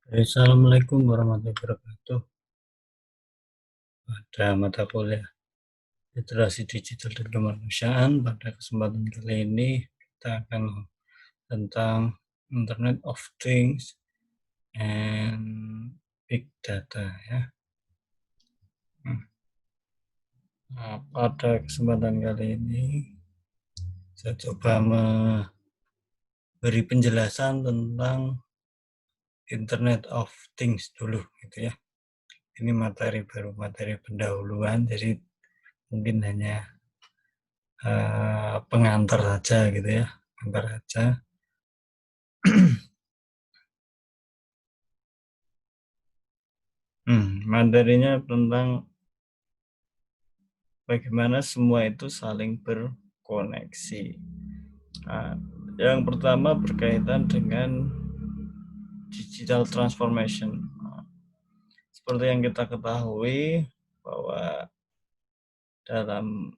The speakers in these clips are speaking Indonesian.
Assalamualaikum warahmatullahi wabarakatuh. Pada mata kuliah literasi digital dan kemanusiaan, pada kesempatan kali ini kita akan tentang Internet of Things and Big Data ya. Nah, pada kesempatan kali ini saya coba memberi penjelasan tentang Internet of Things dulu gitu ya. Ini materi baru, materi pendahuluan, jadi mungkin hanya pengantar saja gitu ya, pengantar saja. Materinya tentang bagaimana semua itu saling berkoneksi. Nah, yang pertama berkaitan dengan digital transformation. Nah, seperti yang kita ketahui bahwa dalam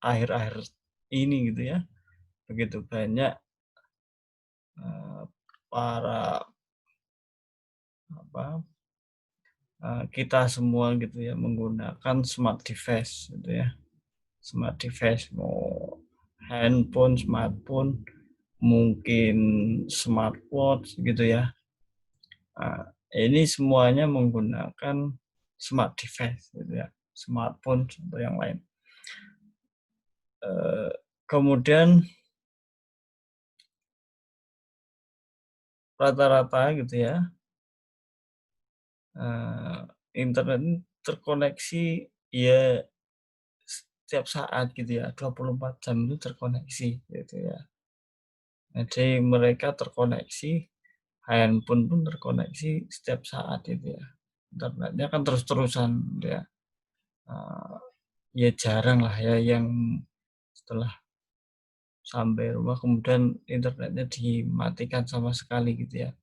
akhir-akhir ini gitu ya, begitu banyak para kita semua gitu ya menggunakan smart device gitu ya. Smart device mau handphone, smartphone, mungkin smartwatch gitu ya. Nah, ini semuanya menggunakan smart device gitu ya, smartphone atau yang lain. Kemudian rata-rata gitu ya, internet ini terkoneksi ya setiap saat gitu ya, 24 jam itu terkoneksi gitu ya. Jadi mereka terkoneksi, handphone pun terkoneksi setiap saat gitu ya. Internetnya kan terus-terusan gitu ya. Ya jarang lah ya yang setelah sampai rumah kemudian internetnya dimatikan sama sekali gitu ya.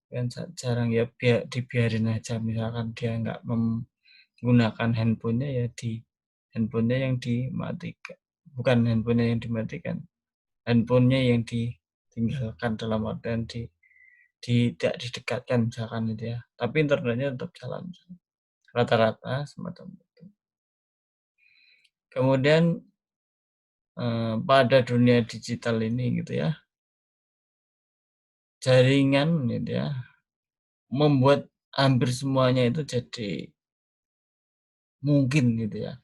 Kan jarang ya, dibiarin aja, misalkan dia nggak menggunakan handphonenya ya di handphonenya yang dimatikan, bukan handphonenya yang dimatikan, handphonenya yang ditinggalkan, dalam artian tidak didekatkan misalkan itu ya, tapi internetnya tetap jalan rata-rata semacam itu. Kemudian pada dunia digital ini gitu ya, jaringan gitu ya membuat hampir semuanya itu jadi mungkin gitu ya.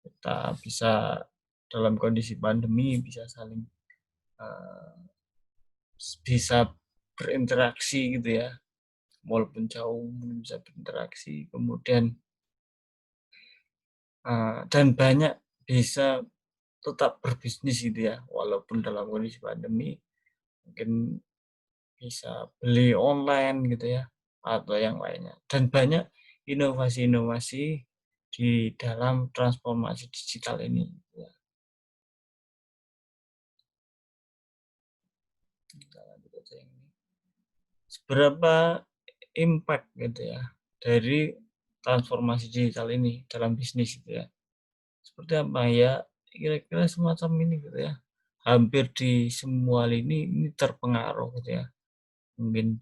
Kita bisa dalam kondisi pandemi bisa saling bisa berinteraksi gitu ya, walaupun jauh bisa berinteraksi, kemudian dan banyak bisa tetap berbisnis gitu ya, walaupun dalam kondisi pandemi mungkin bisa beli online gitu ya, atau yang lainnya. Dan banyak inovasi-inovasi di dalam transformasi digital ini. Gitu ya. Kita lanjut aja yang ini. Seberapa impact gitu ya dari transformasi digital ini dalam bisnis gitu ya. Seperti apa ya? Kira-kira semacam ini gitu ya. Hampir di semua lini ini terpengaruh gitu ya. Mungkin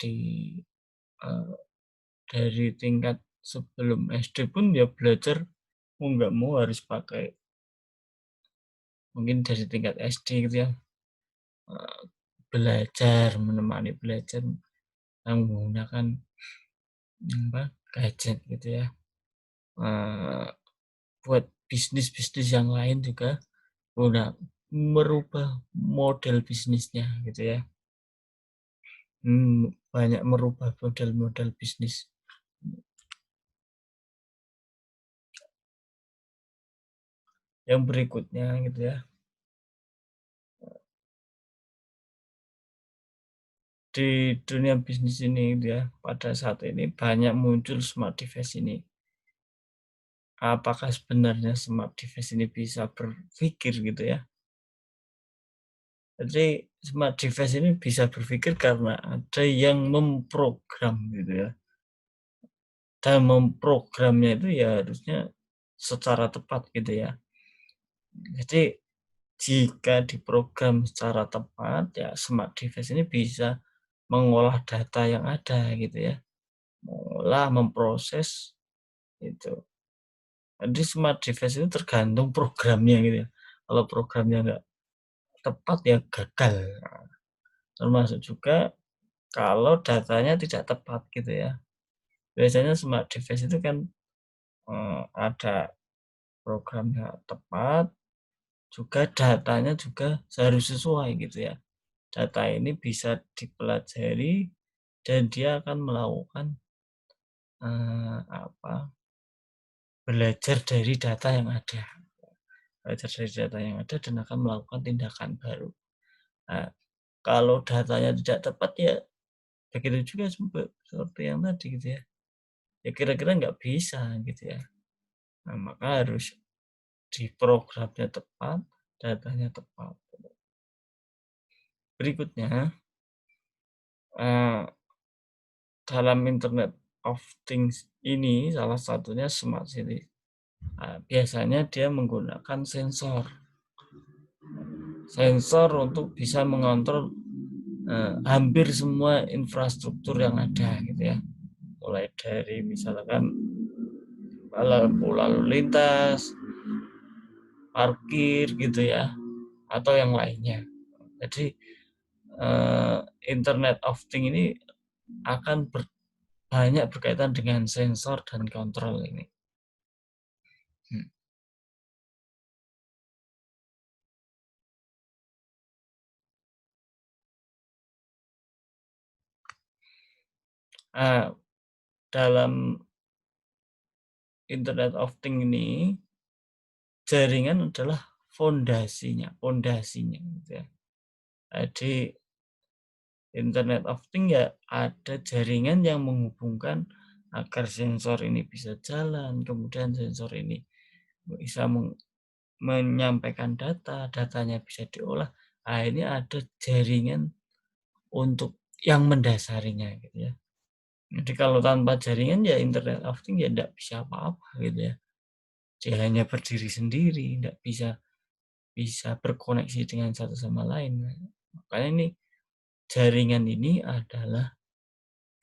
uh, dari tingkat sebelum SD pun ya belajar mau nggak mau harus pakai, mungkin dari tingkat SD gitu ya, uh, belajar, menemani belajar menggunakan gadget gitu ya. Uh, Buat bisnis-bisnis yang lain juga udah merubah model bisnisnya gitu ya. Banyak merubah model-model bisnis. Yang berikutnya gitu ya, di dunia bisnis ini gitu ya, pada saat ini banyak muncul smart device ini. Apakah sebenarnya smart device ini bisa berpikir gitu ya? Jadi smart device ini bisa berpikir karena ada yang memprogram gitu ya. Dan memprogramnya itu ya harusnya secara tepat gitu ya. Jadi jika diprogram secara tepat ya smart device ini bisa mengolah data yang ada gitu ya, mengolah, memproses itu. Jadi smart device itu tergantung programnya gitu ya. Kalau programnya nggak tepat ya gagal. Nah, termasuk juga kalau datanya tidak tepat gitu ya. Biasanya smart device itu kan, ada programnya tepat, juga datanya juga harus sesuai gitu ya. Data ini bisa dipelajari dan dia akan melakukan, apa, belajar dari data yang ada. Belajar dari data yang ada dan akan melakukan tindakan baru. Nah, kalau datanya tidak tepat ya begitu juga seperti yang tadi gitu ya. Ya kira-kira nggak bisa gitu ya. Nah, maka harus diprogramnya tepat, datanya tepat. Berikutnya, eee, dalam Internet of Things ini salah satunya smart city. Biasanya dia menggunakan sensor. Sensor untuk bisa mengontrol, hampir semua infrastruktur yang ada gitu ya. Mulai dari misalkan lampu lalu lintas, parkir gitu ya, atau yang lainnya. Jadi, eee, Internet of Things ini akan banyak berkaitan dengan sensor dan kontrol ini. Hmm. Ah, dalam Internet of Things ini, jaringan adalah pondasinya gitu ya. Jadi Internet of Things ya ada jaringan yang menghubungkan agar sensor ini bisa jalan, kemudian sensor ini bisa menyampaikan data, datanya bisa diolah. Nah, ini ada jaringan untuk yang mendasarinya gitu ya. Jadi kalau tanpa jaringan ya Internet of Things ya nggak bisa apa-apa gitu ya. Dia hanya berdiri sendiri, nggak bisa bisa berkoneksi dengan satu sama lain. Nah, makanya ini jaringan ini adalah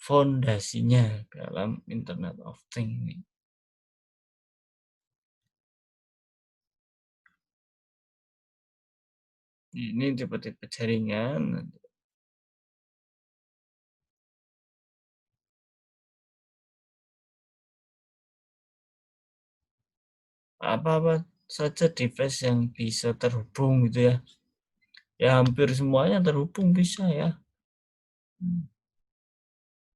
fondasinya dalam Internet of Things ini. Ini tipe-tipe jaringan, apa-apa saja device yang bisa terhubung gitu ya. Ya hampir semuanya terhubung bisa ya. Hmm,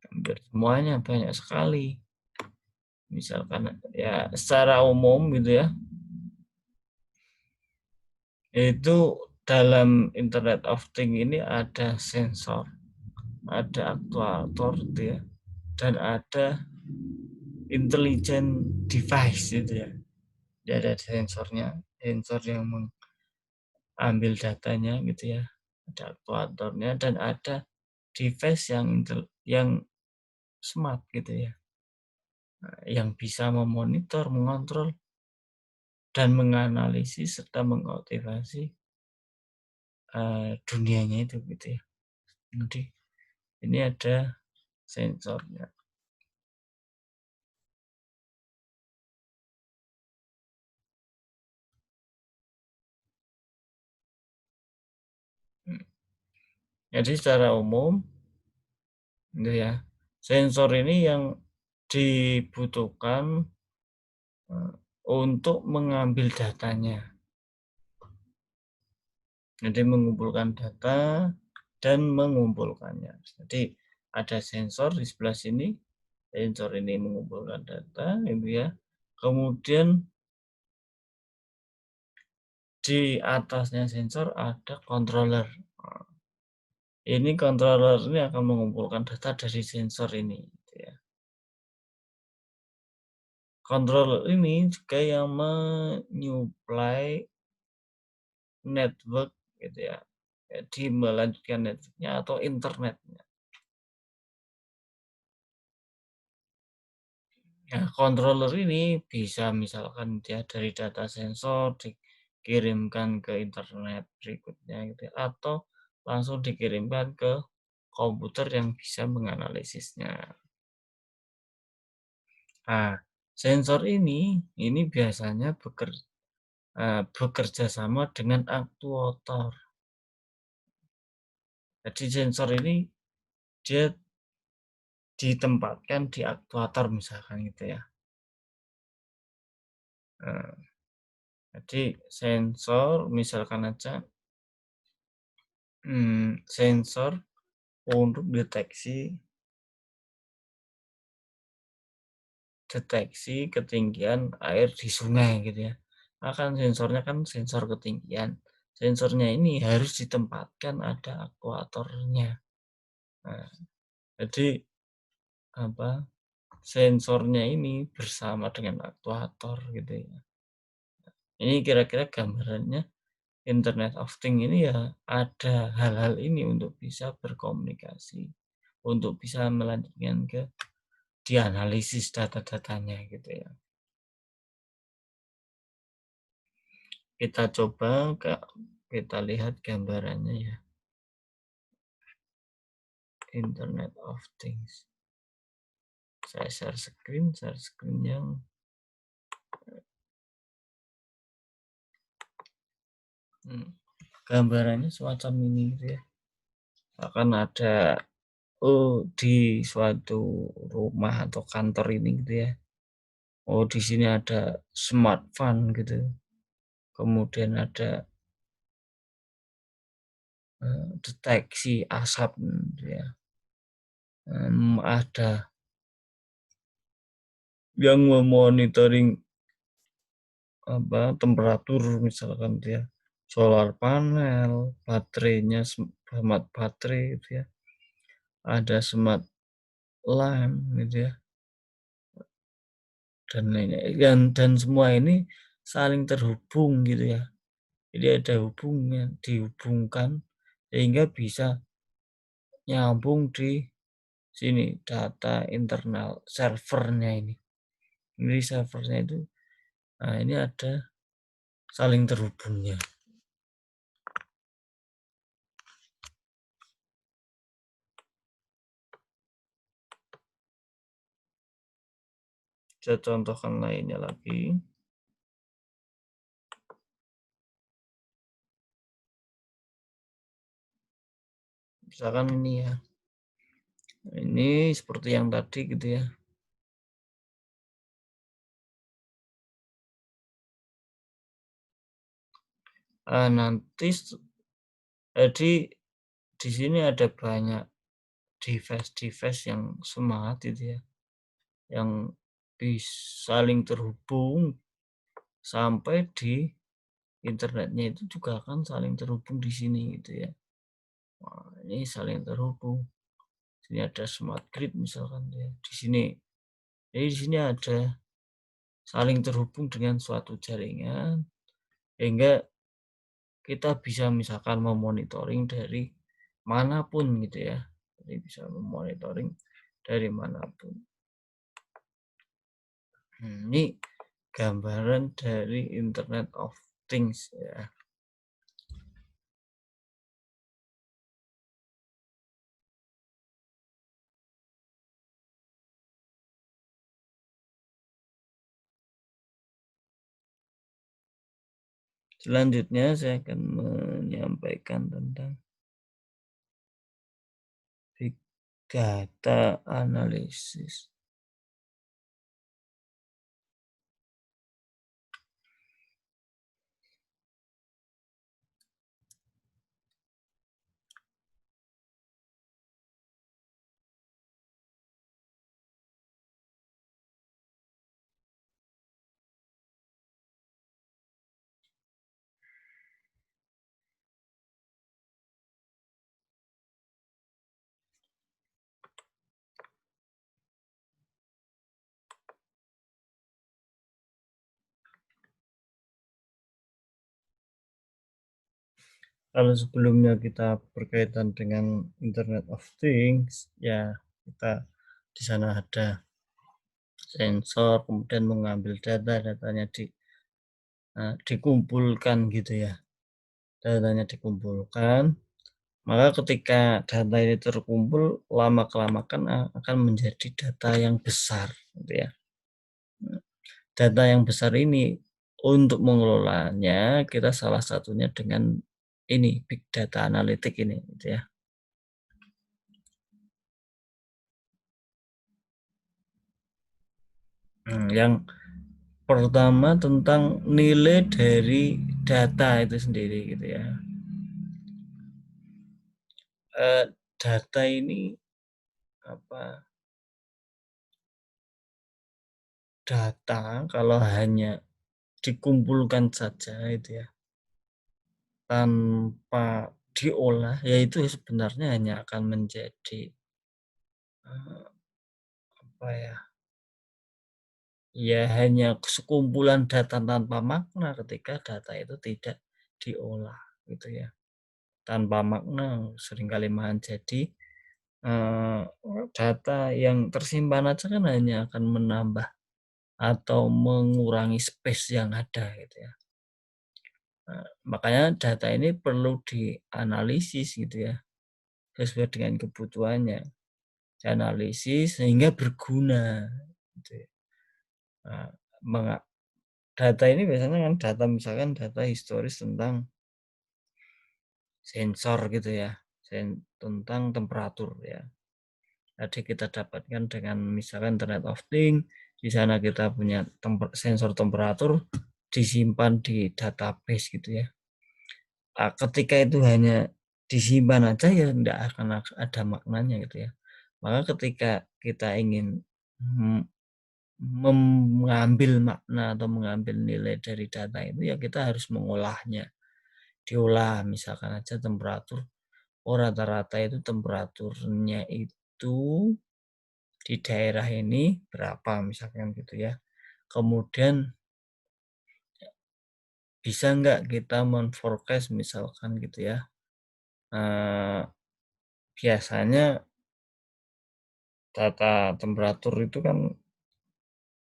hampir semuanya, banyak sekali. Misalkan ya secara umum gitu ya, itu dalam Internet of Things ini ada sensor, ada aktuator gitu ya, dan ada intelligent device gitu ya. Dia ada sensornya, sensor yang mengambil datanya gitu ya, ada aktuatornya dan ada device yang smart gitu ya, yang bisa memonitor, mengontrol, dan menganalisis serta mengoptimasi, dunianya itu gitu ya. Jadi ini ada sensornya. Mmm, jadi secara umum gitu ya, sensor ini yang dibutuhkan, eee, untuk mengambil datanya. Jadi mengumpulkan data dan mengumpulkannya. Jadi ada sensor di sebelah sini, sensor ini mengumpulkan data gitu ya. Kemudian di atasnya sensor ada controller. Ini controller ini akan mengumpulkan data dari sensor ini gitu ya. Controller ini juga yang menyuplai network gitu ya. Jadi melanjutkan network atau internetnya. Ya, controller ini bisa misalkan dia dari data sensor dikirimkan ke internet berikutnya gitu ya, atau langsung dikirimkan ke komputer yang bisa menganalisisnya. Nah, sensor ini biasanya bekerja sama dengan aktuator. Jadi sensor ini dia ditempatkan di aktuator misalkan gitu ya. Nah, jadi sensor misalkan aja sensor untuk deteksi ketinggian air di sungai gitu ya. Akan sensornya kan sensor ketinggian. Sensornya ini harus ditempatkan ada aktuatornya. Nah, jadi apa, sensornya ini bersama dengan aktuator gitu ya. Ini kira-kira gambarannya Internet of Things ini ya ada hal-hal ini untuk bisa berkomunikasi, untuk bisa melanjutkan ke dianalisis data-datanya gitu ya. Kita coba kita lihat gambarannya ya. Internet of Things. Saya share screen yang gambarannya semacam ini gitu ya. Akan ada di suatu rumah atau kantor ini gitu ya. Oh, di sini ada smart fan gitu. Kemudian ada deteksi asap gitu ya. Ada yang memonitoring temperatur misalkan gitu ya. Solar panel, baterainya smart baterai gitu ya. Ada smart lamp gitu ya. Dan lainnya dan semua ini saling terhubung gitu ya. Jadi ada hubungnya, dihubungkan sehingga bisa nyambung di sini data internal servernya ini. Jadi servernya itu, nah ini ada saling terhubungnya. Saya contohkan lainnya lagi. Misalkan ini ya. Ini seperti yang tadi gitu ya. Nanti jadi di sini ada banyak device-device yang smart gitu ya. Yang bisa saling terhubung sampai di internetnya itu juga akan saling terhubung di sini gitu ya. Wah, ini saling terhubung. Sini ada smart grid misalkan ya. Di sini. Jadi di sini ada saling terhubung dengan suatu jaringan sehingga kita bisa misalkan memonitoring dari manapun gitu ya. Jadi bisa memonitoring dari manapun. Ini gambaran dari Internet of Things ya. Selanjutnya saya akan menyampaikan tentang big data analysis. Kalau sebelumnya kita berkaitan dengan Internet of Things, ya kita di sana ada sensor, kemudian mengambil datanya dikumpulkan gitu ya. Datanya dikumpulkan, Maka ketika data ini terkumpul, lama-kelamaan akan menjadi data yang besar, gitu ya. Data yang besar ini, untuk mengelolanya, kita salah satunya dengan ini, big data analitik ini, gitu ya. Yang pertama tentang nilai dari data itu sendiri, gitu ya. Data ini apa? Data kalau hanya dikumpulkan saja itu ya, tanpa diolah, ya itu sebenarnya hanya akan menjadi apa ya? Ya hanya sekumpulan data tanpa makna ketika data itu tidak diolah gitu ya. Tanpa makna seringkali malahan jadi data yang tersimpan aja kan hanya akan menambah atau mengurangi space yang ada gitu ya. Makanya data ini perlu dianalisis gitu ya, sesuai dengan kebutuhannya. Dianalisis sehingga berguna gitu ya. Nah, data ini biasanya kan data misalkan data historis tentang sensor gitu ya, tentang temperatur ya. Tadi kita dapatkan dengan misalkan Internet of Things, di sana kita punya sensor temperatur disimpan di database gitu ya. Ketika itu hanya disimpan aja ya tidak akan ada maknanya gitu ya. Maka ketika kita ingin mengambil makna atau mengambil nilai dari data itu ya kita harus mengolahnya. Diolah misalkan aja temperatur, oh rata-rata itu temperaturnya itu di daerah ini berapa misalkan gitu ya. Kemudian bisa nggak kita men-forecast misalkan gitu ya. Biasanya data temperatur itu kan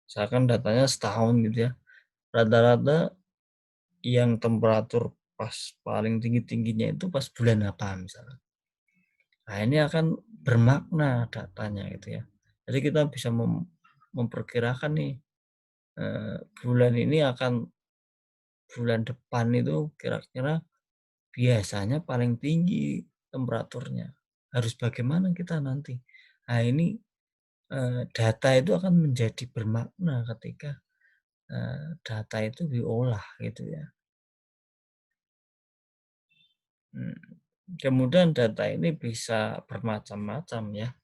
misalkan datanya setahun gitu ya. Rata-rata yang temperatur pas paling tinggi-tingginya itu pas bulan apa misalnya. Nah, ini akan bermakna datanya gitu ya. Jadi kita bisa memperkirakan nih bulan ini akan bulan depan itu kira-kira biasanya paling tinggi temperaturnya. Harus bagaimana kita nanti. Nah, ini data itu akan menjadi bermakna ketika data itu diolah gitu ya. Kemudian data ini bisa bermacam-macam ya.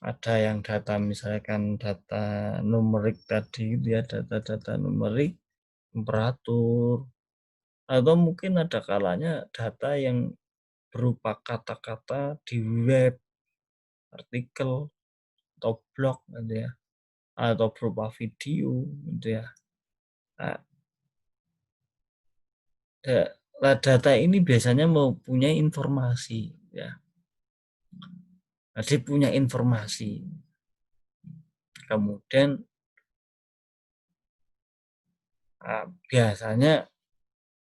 Ada yang data misalkan data numerik tadi gitu ya, data-data numerik, temperatur, atau mungkin ada kalanya data yang berupa kata-kata di web, artikel, atau blog gitu ya, atau berupa video gitu ya. Nah, data ini biasanya mempunyai informasi ya. Jadi punya informasi. Kemudian biasanya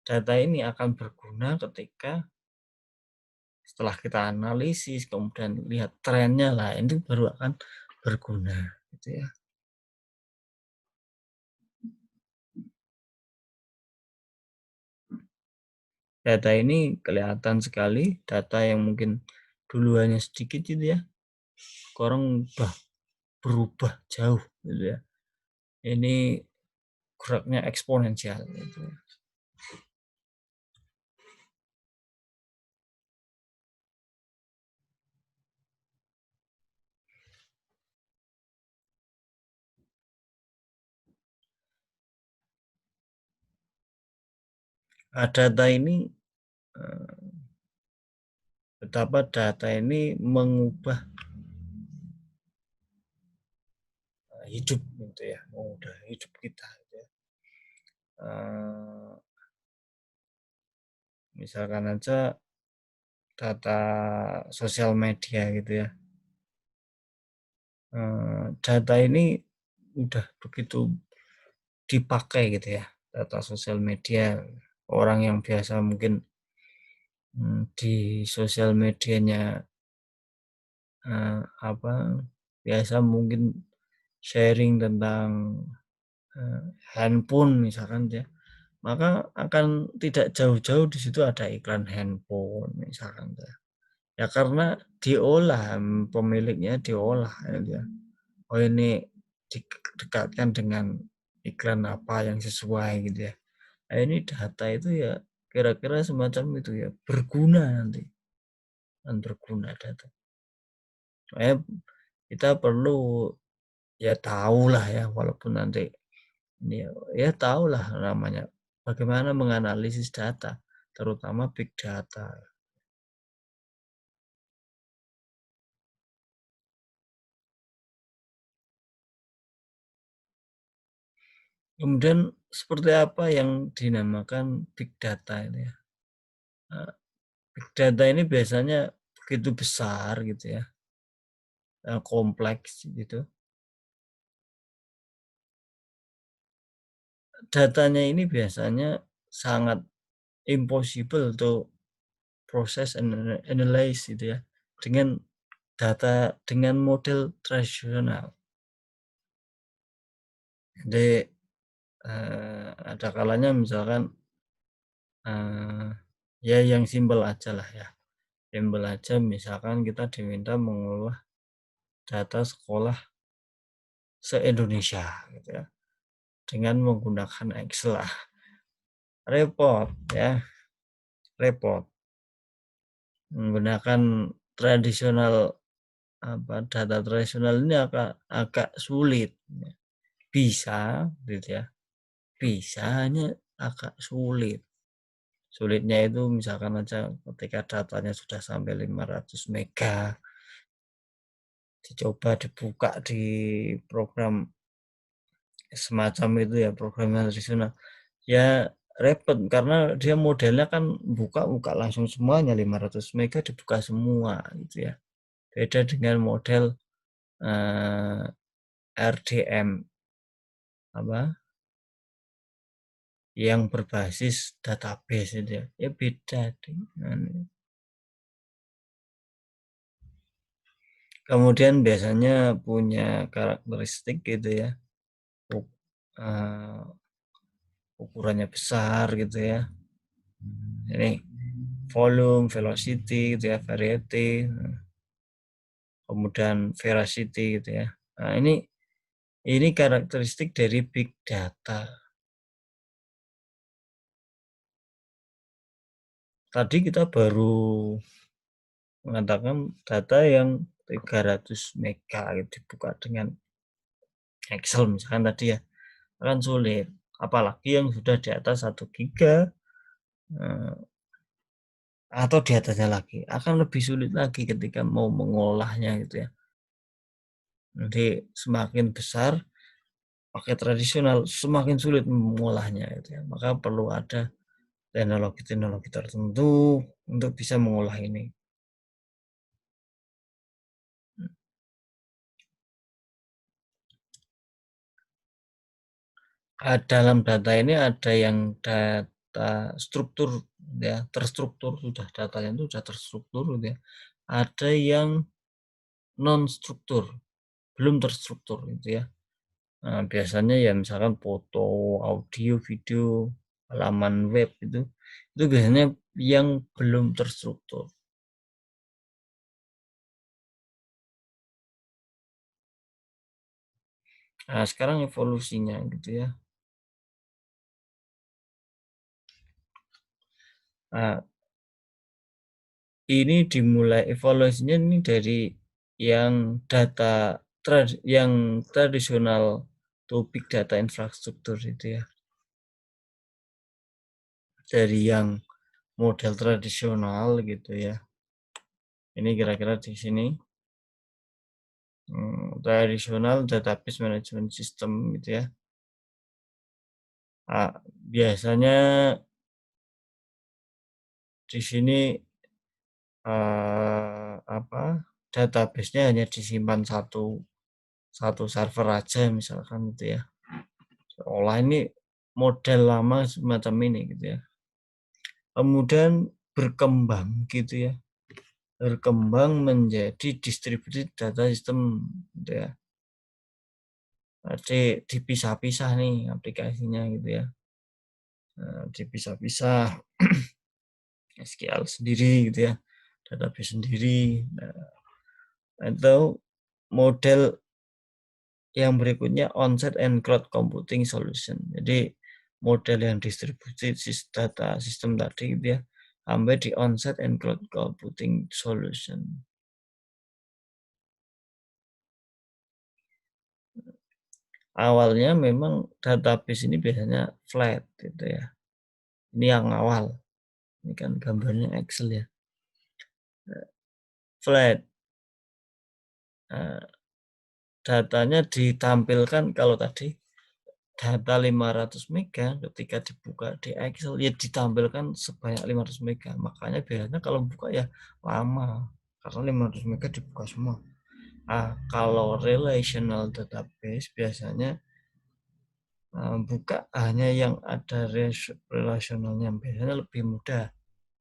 data ini akan berguna ketika setelah kita analisis, kemudian lihat trennya lah, itu baru akan berguna gitu ya. Data ini kelihatan sekali, data yang mungkin dulu hanya sedikit gitu ya, sekarang udah berubah jauh gitu ya. Ini geraknya eksponensial gitu. Data ini betapa data ini mengubah hidup gitu ya, mengubah hidup kita gitu ya. Misalkan aja data sosial media gitu ya. Data ini udah begitu dipakai gitu ya, data sosial media. Orang yang biasa mungkin di sosial medianya, apa, biasa mungkin sharing tentang, eee, handphone misalkan ya, maka akan tidak jauh-jauh di situ ada iklan handphone misalkan ya. Ya karena diolah, pemiliknya diolah gitu ya. Oh ini dekatkan dengan iklan apa yang sesuai gitu ya. Nah ini data itu ya kira-kira semacam itu ya, berguna nanti, kan berguna data. Makanya kita perlu ya tahulah ya walaupun nanti ini ya, ya tahulah namanya bagaimana menganalisis data, terutama big data. Kemudian seperti apa yang dinamakan big data ini ya? Eee, Big data ini biasanya begitu besar gitu ya, kompleks gitu. Datanya ini biasanya sangat impossible to process and analyze gitu ya, dengan dengan model tradisional. Jadi, ada kalanya misalkan, eee, ya yang simpel aja lah ya, simpel aja misalkan kita diminta mengolah data sekolah se-Indonesia gitu ya, dengan menggunakan Excel lah, repot ya, repot. Menggunakan tradisional data tradisional ini agak agak sulit ya. Bisa gitu ya, bisa hanya agak sulit. Sulitnya itu misalkan aja ketika datanya sudah sampai 500 mega, dicoba dibuka di program semacam itu ya, program tradisional. Ya repot karena dia modelnya kan buka langsung semuanya 500 mega dibuka semua gitu ya. Beda dengan model, eee, RDM apa, yang berbasis database itu ya, ya beda dengan kemudian biasanya punya karakteristik gitu ya, uk eee, ukurannya besar gitu ya. Ini volume, velocity gitu ya, variety, kemudian veracity gitu ya. Nah ini karakteristik dari big data. Tadi kita baru mengatakan data yang 300 mega gitu dibuka dengan Excel misalkan tadi ya, akan sulit. Apalagi yang sudah di atas 1 giga, eee, atau di atasnya lagi, akan lebih sulit lagi ketika mau mengolahnya gitu ya. Nanti semakin besar pakai tradisional, semakin sulit mengolahnya gitu ya. Maka perlu ada teknologi-teknologi tertentu untuk bisa mengolah ini. Dalam data ini ada yang data struktur ya, terstruktur sudah datanya itu sudah terstruktur gitu ya. Ada yang non struktur, belum terstruktur gitu ya. Nah, biasanya ya misalkan foto, audio, video, halaman web itu biasanya yang belum terstruktur. Nah, sekarang evolusinya gitu ya. Nah, ini dimulai evaluasinya ini dari yang yang tradisional to big data infrastruktur itu ya. Dari yang model tradisional gitu ya. Ini kira-kira di sini, tradisional database management system gitu ya. Biasanya di sini, apa, database-nya hanya disimpan satu satu server aja misalkan gitu ya. Seolah ini model lama semacam ini gitu ya. Kemudian berkembang gitu ya, berkembang menjadi distributed data system gitu ya. Jadi dipisah-pisah nih aplikasinya gitu ya, dipisah-pisah, SQL sendiri gitu ya, database sendiri. Nah, atau model yang berikutnya on-site and cloud computing solution. Jadi model yang distribusi data sistem tadi gitu ya, sampai di on-site and cloud computing solution. Awalnya memang database ini biasanya flat gitu ya. Ini yang awal. Ini kan gambarnya Excel ya. Flat. Nah, datanya ditampilkan kalau tadi data 500 mega ketika dibuka di Excel ya ditampilkan sebanyak 500 mega. Makanya biasanya kalau buka ya lama karena 500 mega dibuka semua. Kalau relational database biasanya buka hanya yang ada relationalnya, biasanya lebih mudah.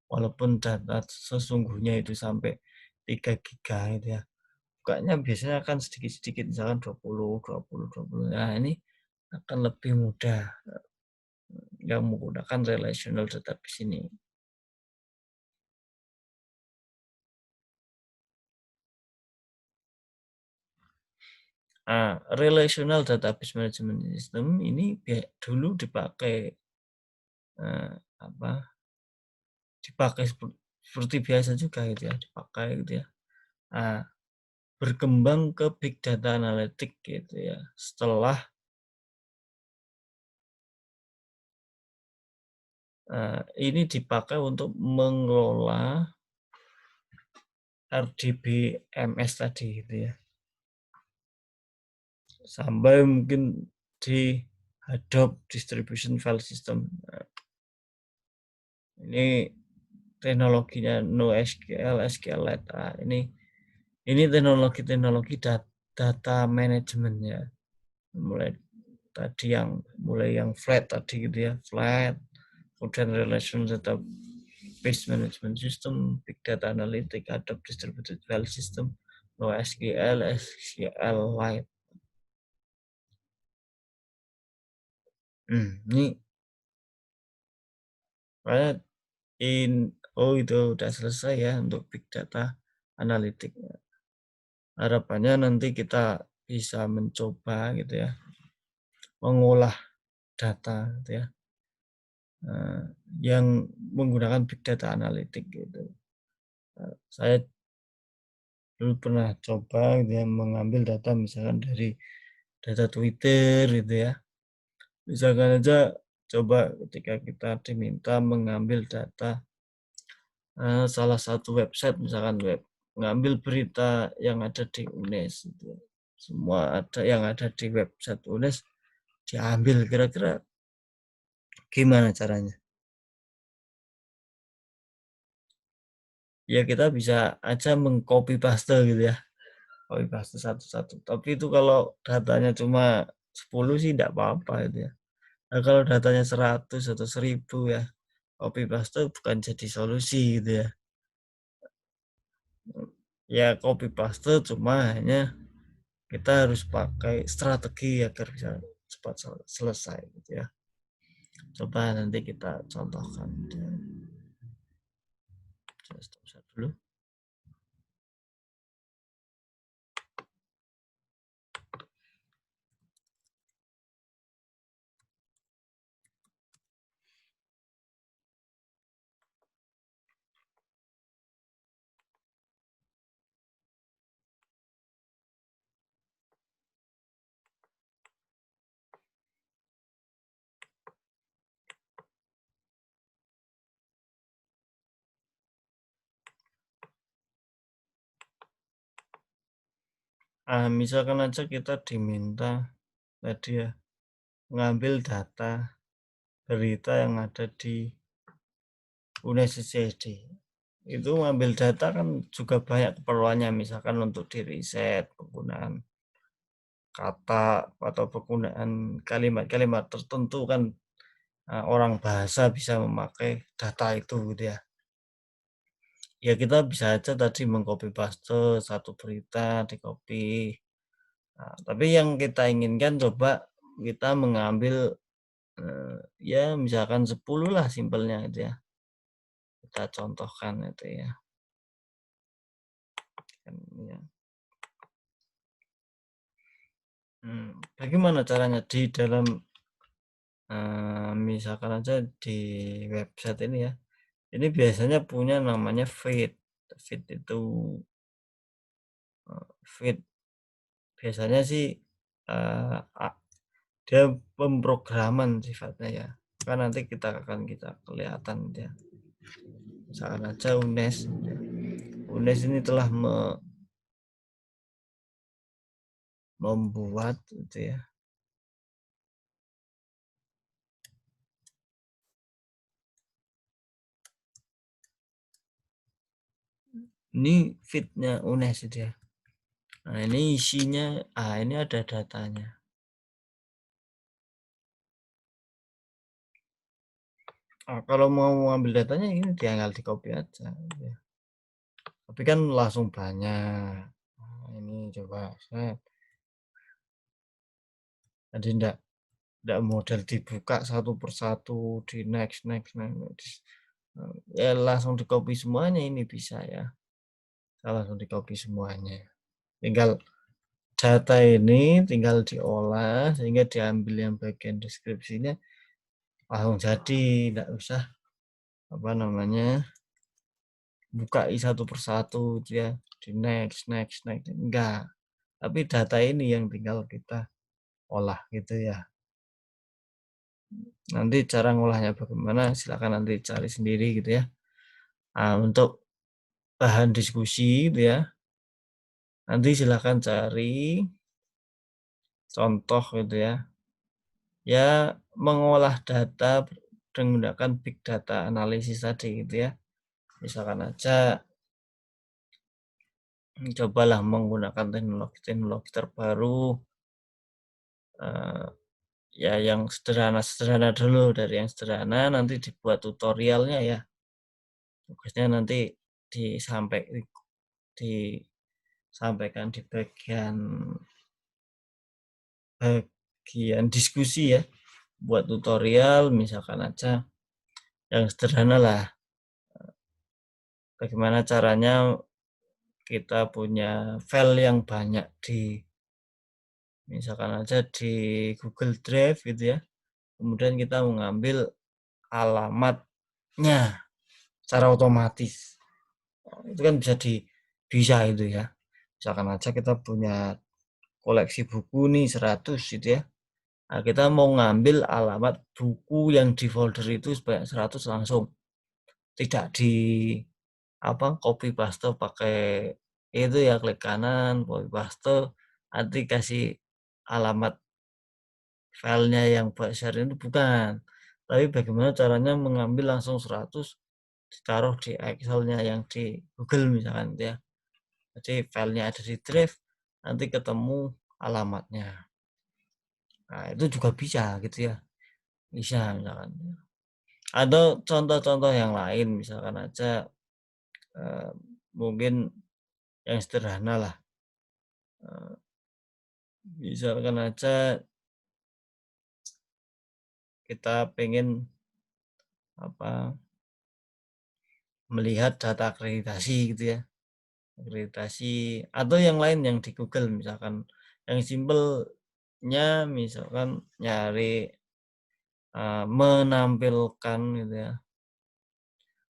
Walaupun data sesungguhnya itu sampai 3 giga gitu ya. Bukanya biasanya akan sedikit-sedikit misalkan 20, 20, 20. Nah, ini akan lebih mudah yang menggunakan relational database ini. Relational database management system ini dulu dipakai apa? Dipakai seperti biasa juga gitu ya, dipakai gitu ya. Nah, berkembang ke big data analytic gitu ya. Setelah ini dipakai untuk mengelola RDBMS tadi gitu ya. Sampai mungkin di Hadoop Distribution File System. Nah, ini teknologinya NoSQL, SQLite. Ini teknologi-teknologi data management ya. Mulai tadi mulai yang flat tadi gitu ya, flat, kemudian relational database management system, big data analytic, Hadoop distributed file system, NoSQL, SQLite. Ini kayak itu udah selesai ya untuk big data analytic. Harapannya nanti kita bisa mencoba gitu ya, mengolah data gitu ya, yang menggunakan big data analytic gitu. Saya dulu pernah coba gitu ya, mengambil data misalkan dari data Twitter gitu ya. Misalkan aja coba ketika kita diminta mengambil data salah satu website misalkan mengambil berita yang ada di UNES gitu. Semua ada yang ada di website UNES diambil, kira-kira gimana caranya? Ya kita bisa aja mengcopy paste gitu ya. Copy paste satu-satu. Tapi itu kalau datanya cuma 10 sih tidak apa-apa itu ya. Nah, kalau datanya 100 atau 1000 ya, copy paste bukan jadi solusi gitu ya. Ya copy paste cuma hanya kita harus pakai strategi agar bisa cepat selesai gitu ya. Coba nanti kita contohkan. Saya stop dulu. Misalkan aja kita diminta tadi ya, mengambil data berita yang ada di UNESCD. Itu mengambil data kan juga banyak keperluannya, misalkan untuk di riset, penggunaan kata atau penggunaan kalimat-kalimat tertentu kan orang bahasa bisa memakai data itu gitu ya. Ya kita bisa aja tadi meng-copy paste satu berita, di-copy. Nah, tapi yang kita inginkan coba kita mengambil, ya misalkan 10 lah simpelnya gitu ya, kita contohkan itu ya, kan ya. Bagaimana caranya di dalam, misalkan aja di website ini ya, ini biasanya punya namanya feed. Feed itu, feed biasanya sih, eee, a dia pemrograman sifatnya ya, kan nanti kita kelihatan ya. Misalkan aja UNES, UNES ini telah membuat gitu ya, ini feed-nya UNES itu ya. Nah ini isinya, ini ada datanya. Kalau mau ambil datanya ini tinggal di-copy aja gitu ya. Tapi kan langsung banyak. Nah, ini coba set. Jadi ndak model dibuka satu persatu, di next next next, next. Ya langsung di-copy semuanya ini bisa ya. Langsung di-copy semuanya. Tinggal data ini tinggal diolah sehingga diambil yang bagian deskripsinya langsung jadi, ndak usah apa namanya, buka satu persatu dia di next next next, enggak. Tapi data ini yang tinggal kita olah gitu ya. Nanti cara ngolahnya bagaimana silakan nanti cari sendiri gitu ya. Untuk bahan diskusi gitu ya, nanti silakan cari contoh gitu ya. Ya mengolah data menggunakan big data analisis tadi gitu ya. Misalkan aja cobalah menggunakan teknologi-teknologi terbaru, eee, ya yang sederhana-sederhana dulu, dari yang sederhana nanti dibuat tutorialnya ya. Tugasnya nanti disampai disampaikan di bagian diskusi ya, buat tutorial misalkan aja yang sederhana lah, bagaimana caranya kita punya file yang banyak di misalkan aja di Google Drive gitu ya, kemudian kita mengambil alamatnya secara otomatis. Itu kan bisa itu ya. Misalkan aja kita punya koleksi buku nih 100 gitu ya. Nah, kita mau ngambil alamat buku yang di folder itu sebanyak 100 langsung. Tidak di apa copy paste pakai itu ya, klik kanan, copy paste, nanti kasih alamat filenya yang besar itu bukan. Tapi bagaimana caranya mengambil langsung 100 ditaruh di Excel-nya yang di Google misalkan ya. Jadi filenya ada di drive, nanti ketemu alamatnya. Nah, itu juga bisa gitu ya. Bisa misalkan. Atau contoh-contoh yang lain misalkan aja, eee, mungkin yang sederhana lah, eee, misalkan aja kita pengen apa, melihat data akreditasi gitu ya, akreditasi atau yang lain yang di Google misalkan, yang simpelnya misalkan nyari, menampilkan gitu ya,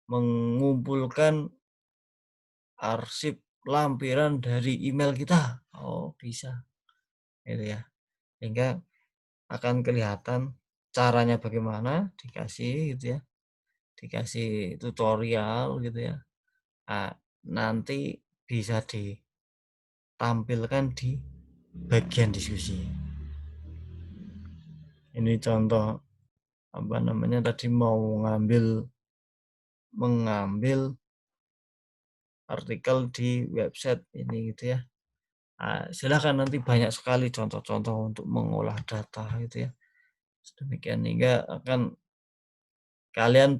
mengumpulkan arsip lampiran dari email kita. Oh bisa, gitu ya. Sehingga akan kelihatan caranya bagaimana, dikasih gitu ya, dikasih tutorial gitu ya. Nah, nanti bisa ditampilkan di bagian diskusi. Ini contoh apa namanya tadi mau mengambil artikel di website ini gitu ya. Silakan nanti banyak sekali contoh-contoh untuk mengolah data gitu ya. Demikian hingga akan kalian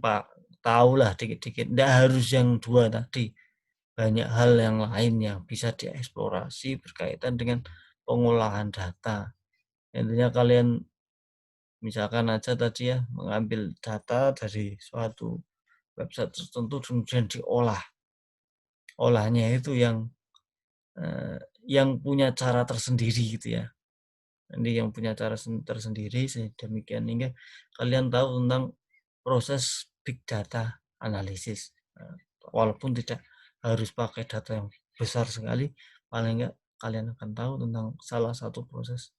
tahulah dikit-dikit, nggak harus yang 2 tadi, banyak hal yang lain yang bisa dieksplorasi berkaitan dengan pengolahan data. Intinya kalian misalkan aja tadi ya, mengambil data dari suatu website tertentu kemudian diolah. Olahnya itu yang punya cara tersendiri gitu ya. Ini yang punya cara tersendiri sedemikian hingga kalian tahu tentang proses big data analisis. Walaupun tidak harus pakai data yang besar sekali, paling enggak kalian akan tahu tentang salah satu proses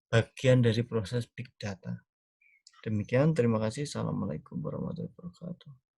bagian dari proses big data. Demikian, terima kasih. Assalamualaikum warahmatullahi wabarakatuh.